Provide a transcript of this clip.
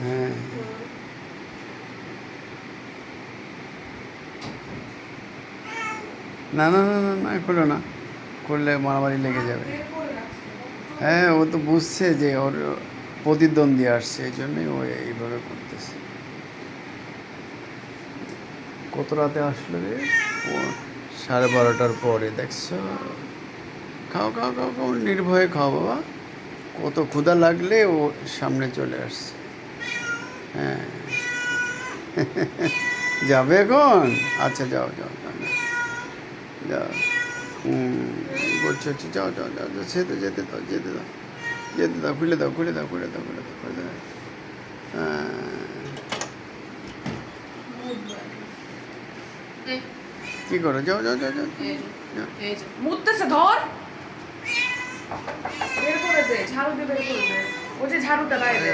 হ্যাঁ না না না না না করো না, করলে মারামারি লেগে যাবে। হ্যাঁ ও তো বুঝছে যে ওর প্রতিদ্বন্দ্বী আসছে, এই জন্যই ও এইভাবে করতেছে। কত রাতে আসলো রে? ও 12:30টার পরে, দেখছো? খাও খাও খাও খাও, নির্ভয়ে খাও বাবা। কত ক্ষুধা লাগলে ও সামনে চলে আসছে। হ্যাঁ যাবে এখন? আচ্ছা যাও যাও যাও যাও যাও। বলছি হচ্ছে যাও যাও যাও যাও, যেতে যেতে দাও যেতে দাও যেতে দাও, খুলে দাও খুলে দাও খুলে দাও খুলে দাও খুলে দাও। কি করো? যাও যাও যাও যাও। মুততেছে, ধর বের করে দে, ঝাড়ু দিয়ে বের করে দে। ও যে ঝাড়ুটা বাইরে